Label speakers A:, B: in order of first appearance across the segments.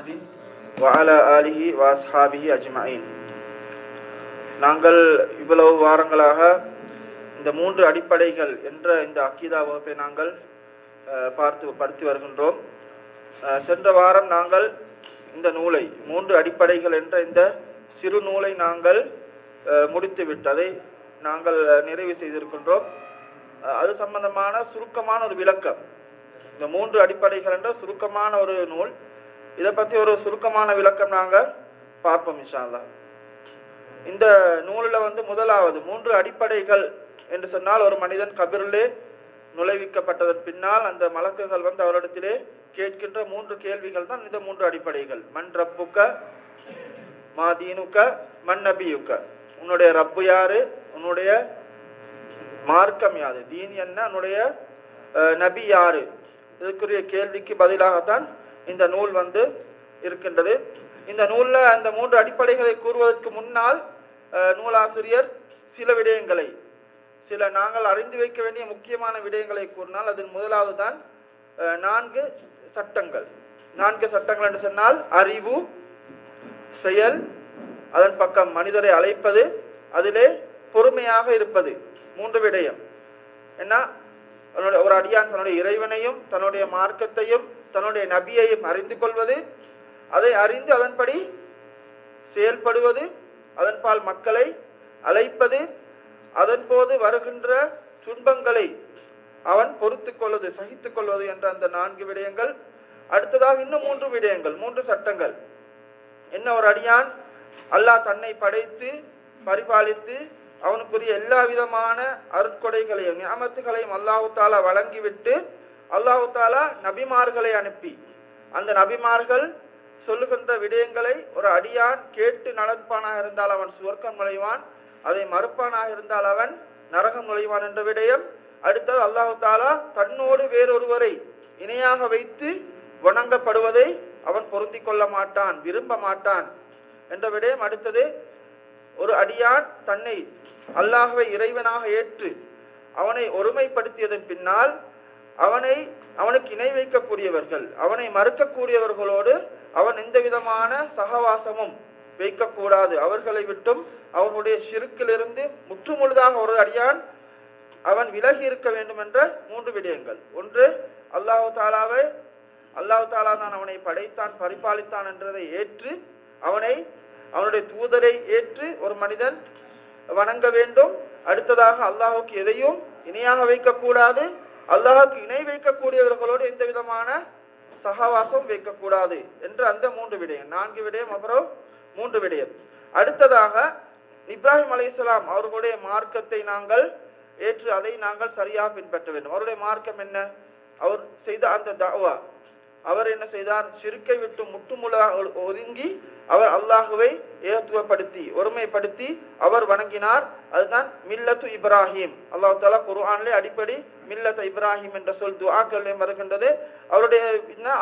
A: முஹம்மதின் வஅலா ஆலிஹி வஅஸ்ஹாபிஹி அஜ்மஈன். நாங்கள் இவ்வளவு வாரங்களாக இந்த 3 அடிப்படைகள் என்ற இந்த அக்கீதா வகுப்பை நாங்கள் படுத்தி வருகின்றோம். சென்ற வாரம் நாங்கள் இந்த நூலை 3 அடிப்படைகள் என்ற இந்த சிறு நூலை நாங்கள் முடித்துவிட்டு அதை நாங்கள் நிறைவு செய்திருக்கின்றோம். அது சம்பந்தமான சுருக்கமான ஒரு விளக்கம், இந்த 3 அடிப்படைகள் என்ற சுருக்கமான ஒரு நூல், இதை பற்றி ஒரு சுருக்கமான விளக்கம் நாங்கள் பார்ப்போம் இன்ஷா அல்லாஹ். இந்த நூலில் முதலாவது 3 அடிப்படைகள் என்று சொன்னால், ஒரு மனிதன் கபிரிலே நுழைவிக்கப்பட்டதன் பின்னால் அந்த மலக்குகள் அவரிடத்திலே கேட்கின்ற 3 கேள்விகள் தான் இந்த 3 அடிப்படைகள். மன் ரப்புக்க, மா தீனுக்க, மன் நபியுக்க. உன்னுடைய ரப்பு யாரு, உன்னுடைய மார்க்கம் யாது, தீன் என்ன, உன்னுடைய நபி யாரு, இதுக்குரிய கேள்விக்கு பதிலாகத்தான் இந்த நூல் இருக்கின்றது. இந்த நூல்ல அந்த 3 அடிப்படைகளை கூறுவதற்கு முன்னால் நூலாசிரியர் சில விடயங்களை, சில நாங்கள் அறிந்து வைக்க வேண்டிய முக்கியமான விடயங்களை கூறினால், அதில் முதலாவது தான் 4 சட்டங்கள். 4 சட்டங்கள் என்று சொன்னால், அறிவு, செயல், அதன் பக்கம் மனிதரை அழைப்பது, அதிலே பொறுமையாக இருப்பது. 3 விடயம் என்ன? ஒரு அடியான் தன்னுடைய இறைவனையும் தன்னுடைய மார்க்கத்தையும் தன்னுடைய நபியையும் அறிந்து கொள்வது, அதை அறிந்து அதன்படி செயல்படுவது, அதன்பால் மக்களை அழைப்பது, அதன் போது வருகின்ற துன்பங்களை அவன் பொறுத்து கொள்வது, சகித்துக் கொள்வது என்ற அந்த 4 விடயங்கள். அடுத்ததாக இன்னும் 3 விடயங்கள், 3 சட்டங்கள். என்ன? ஒரு அடியான் அல்லாஹ் தன்னை படைத்து பரிபாலித்து அவனுக்குரிய எல்லா விதமான அருட்கொடைகளையும் நிஅமத்துகளையும் அல்லாஹு தாலா வழங்கிவிட்டு, அல்லாஹு தாலா நபிமார்களை அனுப்பி, அந்த நபிமார்கள் சொல்லுகின்ற விடயங்களை ஒரு அடியான் கேட்டு நடப்பானாக இருந்தால் அவன் சுவர்க்கம் நுழைவான், அதை மறுப்பானாக இருந்தால் அவன் நரகம் நுழைவான் என்ற விடயம். அடுத்தது, அல்லாஹு தாலா தன்னோடு வேறொருவரை இணையாக வைத்து வணங்கப்படுவதை அவன் பொருந்தி கொள்ள மாட்டான், விரும்ப மாட்டான் என்ற விடயம். அடுத்தது, ஒரு அடியான் தன்னை அல்லாஹ்வை இறைவனாக ஏற்று அவனை ஒருமைப்படுத்தியதன் பின்னால் அவனுக்கு இணை வைக்கக்கூடியவர்கள், அவனை மறுக்கக்கூடியவர்களோடு அவன் எந்த விதமான சகவாசமும் வைக்கக்கூடாது, அவர்களை விட்டும் அவனுடைய ஷிர்க்கிலிருந்து முற்றுமுழுதாக ஒரு அடியான் அவன் விலகி இருக்க வேண்டும் என்ற 3 விடயங்கள். ஒன்று, அல்லாஹு தாலா தான் அவனை படைத்தான் பரிபாலித்தான் என்றதை ஏற்று அவனுடைய தூதரை ஏற்று ஒரு மனிதன் வணங்க வேண்டும். அடுத்ததாக, அல்லாஹுக்கு எதையும் இணையாக வைக்கக்கூடாது, அல்லாஹுக்கு இணை வைக்கக்கூடியவர்களோடு எந்த விதமான சகவாசம் வைக்கக்கூடாது என்ற அந்த 3 விடயம், 4 விடயம், அப்புறம் 3 விடயம். அடுத்ததாக, இப்ராஹிம் அலைஹிஸ்ஸலாம் அவர்களுடைய மார்க்கத்தை நாங்கள் ஏற்று அதை நாங்கள் சரியாக பின்பற்ற வேண்டும். அவருடைய மார்க்கம் என்ன? அவர் செய்த அந்த தஅவா, அவர் என்ன செய்தார்? ஷிர்க்கை விட்டு முற்றுமுழுதாக ஒதுங்கி அவர் அல்லாஹுவை ஏகத்துவப்படுத்தி ஒருமைப்படுத்தி அவர் வணங்கினார். அதுதான் மில்லத்து இப்ராஹிம். அல்லாஹ் தஆலா குர்ஆனிலே அடிப்படை மில்லத் இப்ராஹிம் என்ற சொல் துஆக்களிலே வருகின்றது. அவருடைய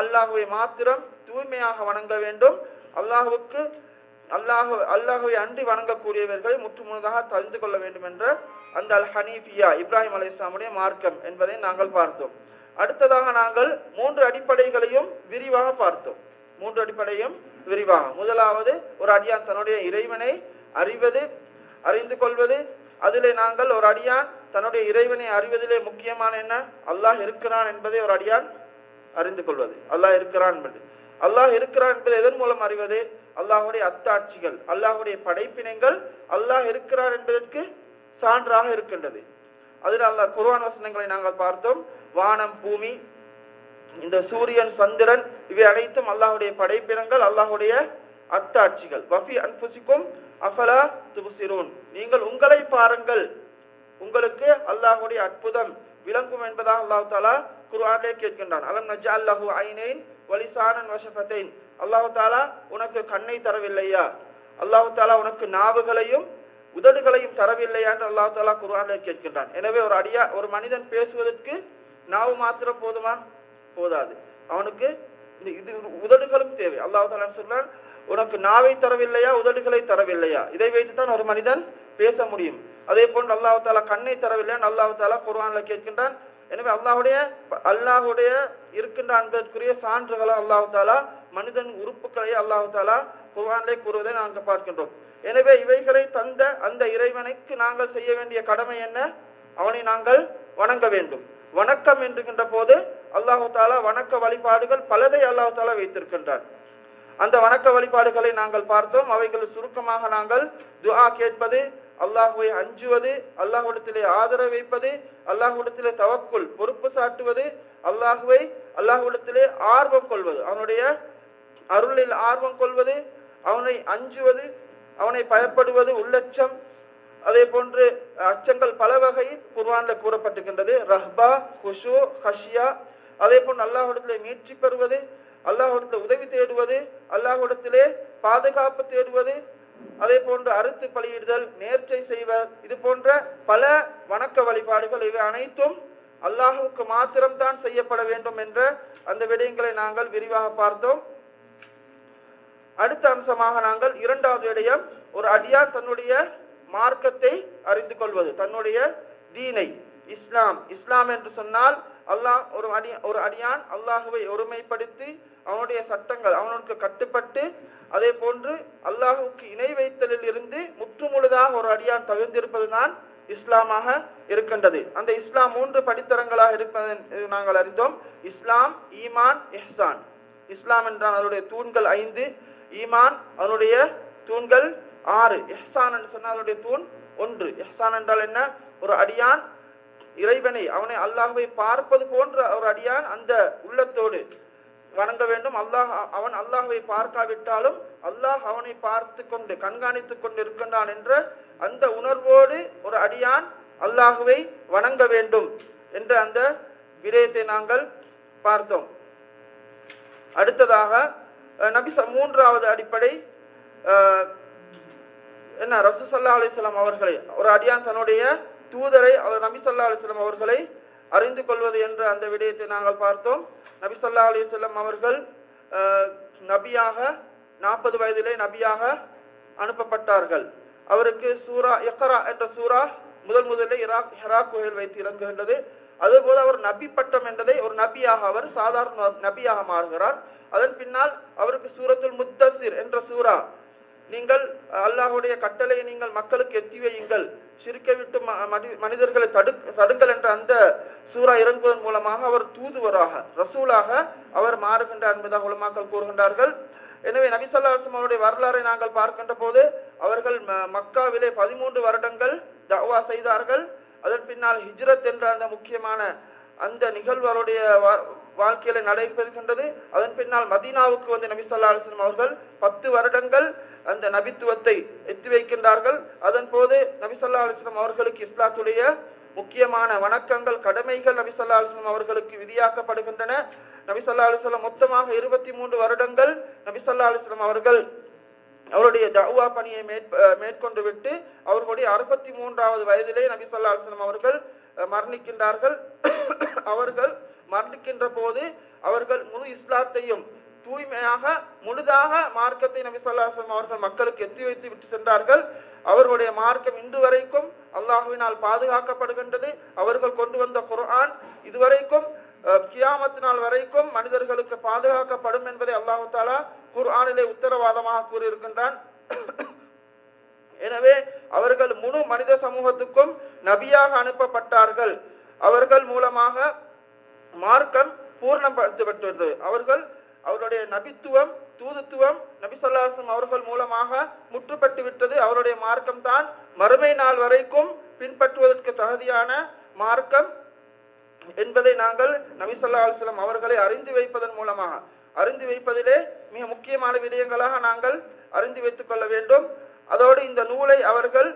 A: அல்லாஹுவை மாத்திரம் தூய்மையாக வணங்க வேண்டும், அல்லாஹுவை அன்றி வணங்கக்கூடியவர்களை முற்றுமுழுதாக தெரிந்து கொள்ள வேண்டும் என்ற அந்த அல் ஹனீஃபியா இப்ராஹிம் அலைஹிஸ்ஸலாமுடைய மார்க்கம் என்பதை நாங்கள் பார்த்தோம். அடுத்ததாக நாங்கள் 3 அடிப்படைகளையும் விரிவாக பார்த்தோம். 3 அடிப்படையும் விரிவாக. முதலாவது, ஒரு அடியான் தன்னுடைய இறைவனை அறிந்து கொள்வது. அதிலே நாங்கள் ஒரு அடியான் தன்னுடைய இறைவனை அறிவதிலே முக்கியமான என்ன? அல்லாஹ் இருக்கிறான் என்பதை ஒரு அடியான் அறிந்து கொள்வது. அல்லாஹ் இருக்கிறான் என்பது எதன் மூலம் அறிவது? அல்லாஹுடைய அத்தாட்சிகள், அல்லாஹுடைய படைப்பினங்கள் அல்லாஹ் இருக்கிறார் என்பதற்கு சான்றாக இருக்கின்றது. அதில் அல்லாஹ் குர்ஆன் வசனங்களை நாங்கள் பார்த்தோம். வானம், பூமி, இந்த சூரியன், சந்திரன், இவை அனைத்தும் அல்லாஹுடைய படைப்பினங்கள், அல்லாஹுடைய அத்தாட்சிகள். வஃபி அன்ஃபுசிக்கும் அஃபலா துப்சிரூன். நீங்கள் உங்களை பாருங்கள், உங்களுக்கு அல்லாஹுடைய அற்புதம் விளங்கும் என்பதாக அல்லாஹ் தஆலா குர்ஆனிலே கேட்கின்றான். அலம் நஜ்அல் லஹு ஐனைன் வ லிசானன் வ ஷஃபத்தைன். அல்லாஹ் தஆலா உனக்கு கண்ணை தரவில்லையா, அல்லாஹ் தஆலா உனக்கு நாவுகளையும் உதடுகளையும் தரவில்லையா என்று அல்லாஹ் தஆலா குர்ஆனிலே கேட்கின்றான். எனவே ஒரு மனிதன் பேசுவதற்கு நாவு மாத்திரம் போதுமா? போதாது, அவனுக்கு இது உதடுகளும் தேவை. அல்லாஹ் தஆலா சொல்றான், உனக்கு நாவை தரவில்லையா, உதடுகளை தரவில்லையா, இதை வைத்துத்தான் ஒரு மனிதன் பேச முடியும். அதே போன்று அல்லாஹ் தஆலா கண்ணை தரவில்லையா அல்லாஹ் தஆலா குர்ஆன்ல கேட்கின்றான். எனவே அல்லாஹுடைய இருக்கின்ற என்பதற்குரிய சான்றுகளை அல்லாஹ் தஆலா மனிதன் உறுப்புகளை அல்லாஹ் தஆலா குர்ஆனிலே கூறுவதை நாங்கள் பார்க்கின்றோம். எனவே இவைகளை தந்த அந்த இறைவனுக்கு நாங்கள் செய்ய வேண்டிய கடமை என்ன? அவனை நாங்கள் வணங்க வேண்டும். வணக்கம் என்கின்ற போது அல்லாஹ் தஆலா வணக்க வழிபாடுகள் பலதை அல்லாஹ் தஆலா வைத்திருக்கின்றார். அந்த வணக்க வழிபாடுகளை நாங்கள் பார்த்தோம். அவைகள் சுருக்கமாக நாங்கள் துஆ கேட்பது, அல்லாஹ்வை அஞ்சுவது, அல்லாஹ்விடத்திலே ஆதரவு வைப்பது, அல்லாஹ்விடத்திலே தவக்குல் பொறுப்பு சாட்டுவது, அல்லாஹ்விடத்திலே ஆர்வம் கொள்வது, அவனுடைய அருளில் ஆர்வம் கொள்வது, அவனை அஞ்சுவது, அவனை பயப்படுவது, உள்ளச்சம், அதே போன்று அச்சங்கள் பல வகையில் குர்ஆன்ல கூறப்பட்டிருக்கின்றது. ரஹ்பா, குஷு, ஹஷ்யா, அதே போன்று அல்லாஹ்விடத்திலே மீட்சி பெறுவது, அல்லாஹ்விடத்திலே உதவி தேடுவது, அல்லாஹ்விடத்திலே பாதுகாப்பு தேடுவது, அதே போன்று அறுத்து பலியிடுதல், நேர்ச்சை செய்வர், இது போன்ற பல வணக்க வழிபாடுகள் இவை அனைத்தும் அல்லாஹுக்கு மாத்திரம்தான் செய்யப்பட வேண்டும் என்ற அந்த விடயங்களை நாங்கள் விரிவாக பார்த்தோம். அடுத்த அம்சமாக நாங்கள் இரண்டாவது விடயம், ஒரு அடியார் தன்னுடைய மார்க்கத்தை அறிந்து கொள்வது, தன்னுடைய தீனை. இஸ்லாம் என்று சொன்னால் அல்லாஹ் ஒரு அடியான் அல்லாஹுவை ஒருமைப்படுத்தி அவனுடைய சட்டங்கள் அவனுக்கு கட்டுப்பட்டு, அதே போன்று அல்லாஹுக்கு இணை வைத்தலில் இருந்து முற்றுமுழுதாக ஒரு அடியான் தவிர்ந்திருப்பதுதான் இஸ்லாமாக இருக்கின்றது. அந்த இஸ்லாம் 3 படித்தரங்களாக இருப்பதை நாங்கள் அறிந்தோம். இஸ்லாம், ஈமான், இஹ்சான். இஸ்லாம் என்றால் அதனுடைய தூண்கள் 5, ஈமான் அதனுடைய தூண்கள் 6, இஹ்சான் என்று சொன்னால் அதனுடைய தூண் 1. இஹ்சான் என்றால் என்ன? ஒரு அடியான் இறைவனை அவனை அல்லாஹ்வை பார்ப்பது போன்ற ஒரு அடியான் அந்த உள்ளத்தோடு வணங்க வேண்டும். அவன் அல்லாஹ்வை பார்க்காவிட்டாலும் அல்லாஹ் அவனை பார்த்து கொண்டு கண்காணித்துக் கொண்டு இருக்கின்றான் என்ற அந்த உணர்வோடு ஒரு அடியான் அல்லாஹ்வை வணங்க வேண்டும் என்ற அந்த விடயத்தை நாங்கள் பார்த்தோம். அடுத்ததாக மூன்றாவது அடிப்படை என்ன? ரசூல் ஸல்லல்லாஹு அலைஹி வஸல்லம் அவர்களை, ஒரு அடியான் தன்னுடைய தூதரை நபி ஸல்லல்லாஹு அலைஹி வஸல்லம் அவர்களை அறிந்து கொள்வது என்ற அந்த விடயத்தை நாங்கள் பார்த்தோம். நபி ஸல்லல்லாஹு அலைஹி வஸல்லம் அவர்கள் நபியாக 40 வயதிலே நபியாக அனுப்பப்பட்டார்கள். அவருக்கு சூரா இக்ரா என்ற சூரா முதலில் ஹிரா குகையில் வைத்து இறங்குகின்றது. அதுபோது அவர் நபி பட்டம் என்றதை ஒரு நபியாக அவர் சாதாரண நபியாக மாறுகிறார். அதன் பின்னால் அவருக்கு சூரத்துல் முத்தஸிர் என்ற சூரா, நீங்கள் அல்லாஹ்வுடைய கட்டளையை நீங்கள் மக்களுக்கு எத்தி வையுங்கள், ஷிர்க்கை விட்டு மனிதர்களை தடுங்கள் என்ற அந்த சூரா இறங்குவதன் மூலமாக அவர் தூதுவராக ரசூலாக அவர் மாறுகின்றார் என்பதாக உலமாக்கள் கூறுகின்றார்கள். எனவே நபி ஸல்லல்லாஹு அலைஹி வஸல்லம் அவருடைய வரலாறை நாங்கள் பார்க்கின்ற போது அவர்கள் மக்காவிலே 13 வருடங்கள் தஅவா செய்தார்கள். அதன் பின்னால் ஹிஜ்ரத் என்ற அந்த முக்கியமான அந்த நிகழ்வு அவருடைய வாழ்க்கையில நடைபெறுகின்றது. அதன் பின்னால் மதீனாவுக்கு வந்து நபி ஸல்லல்லாஹு அலைஹி வஸல்லம் அவர்கள் 10 வருடங்கள் அந்த நபித்துவத்தை எத்தி வைக்கின்றார்கள். அதன் போது நபி ஸல்லல்லாஹு அலைஹி வஸல்லம் அவர்களுக்கு இஸ்லாத்துடைய முக்கியமான வணக்கங்கள், கடமைகள் நபி ஸல்லல்லாஹு அலைஹி வஸல்லம் அவர்களுக்கு விதியாக்கப்படுகின்றன. நபி ஸல்லல்லாஹு அலைஹி வஸல்லம் மொத்தமாக 23 வருடங்கள் நபி ஸல்லல்லாஹு அலைஹி வஸல்லம் அவர்கள் அவருடைய தஅவா பணியை மேற்கொண்டு விட்டு அவர்களுடைய 63வது வயதிலே நபி ஸல்லல்லாஹு அலைஹி வஸல்லம் அவர்கள் மரணிக்கின்றார்கள். அவர்கள் மரணிக்கின்ற போது அவர்கள் முழு இஸ்லாத்தையும் தூய்மையாக முழுதாக மார்க்கத்தை நபி ஸல்லல்லாஹு அலைஹி வஸல்லம் அவர்கள் மக்களுக்கு எத்தி வைத்து விட்டு சென்றார்கள். அவர்களுடைய மார்க்கம் இன்று வரைக்கும் அல்லாஹ்வினால் பாதுகாக்கப்படுகின்றது. அவர்கள் கொண்டு வந்த குர்ஆன் இதுவரைக்கும் கியாமத் நாள் வரைக்கும் மனிதர்களுக்கு பாதுகாக்கப்படும் என்பதை அல்லாஹ் தஆலா குர்ஆனிலே உத்தரவாதமாக கூறியிருக்கின்றான். எனவே அவர்கள் முழு மனித சமூகத்துக்கும் நபியாக அனுப்பப்பட்டார்கள். அவர்கள் மூலமாக மார்க்கம் பூர்ணப்படுத்தப்பட்டது. அவருடைய நபித்துவம், தூதுத்துவம் நபி ஸல்லல்லாஹு அலைஹி வஸல்லம் அவர்கள் மூலமாக முற்றுப்பட்டு விட்டது. அவருடைய மார்க்கம் தான் மறுமை நாள் வரைக்கும் பின்பற்றுவதற்கு தகுதியான மார்க்கம் என்பதை நாங்கள் நபி ஸல்லல்லாஹு அலைஹி வஸல்லம் அவர்களை அறிந்து வைப்பதன் மூலமாக, அறிந்து வைப்பதிலே மிக முக்கியமான விடயங்களாக நாங்கள் அறிந்து வைத்துக் கொள்ள வேண்டும். அதோடு இந்த நூலை அவர்கள்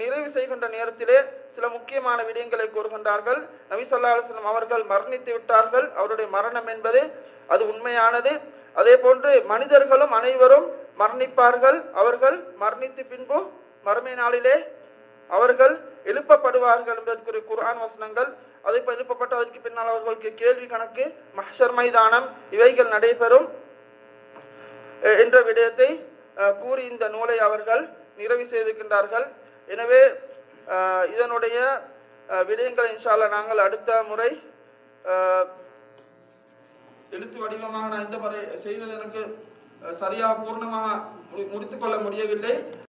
A: நிறைவு செய்கின்ற நேரத்திலே சில முக்கியமான விடயங்களை கூறுகின்றார்கள். நபி ஸல்லல்லாஹு அலைஹி வஸல்லம் அவர்கள் மரணித்து விட்டார்கள். அவருடைய மரணம் என்பது அது உண்மையானது. அதே போன்று மனிதர்களும் அனைவரும் மரணிப்பார்கள். அவர்கள் மரணித்து பின்பு மறுமை நாளிலே அவர்கள் எழுப்பப்படுவார்கள் என்பதற்குரிய குர்ஆன் வசனங்கள். அதை எழுப்பப்பட்டு அதற்கு பின்னால் அவர்களுக்கு கேள்வி கணக்கு, மஹ்ஷர் மைதானம் இவைகள் நடைபெறும் என்ற விடயத்தை கூறி இந்த நூலை அவர்கள் நிறைவு செய்திருக்கின்றார்கள். எனவே இதனுடைய விடயங்களை இன்ஷா அல்லாஹ் நாங்கள் அடுத்த முறை எழுத்து வடிவமாக நான் இந்த முறை செய்தது எனக்கு சரியாக பூர்ணமாக முடித்துக் கொள்ள முடியவில்லை.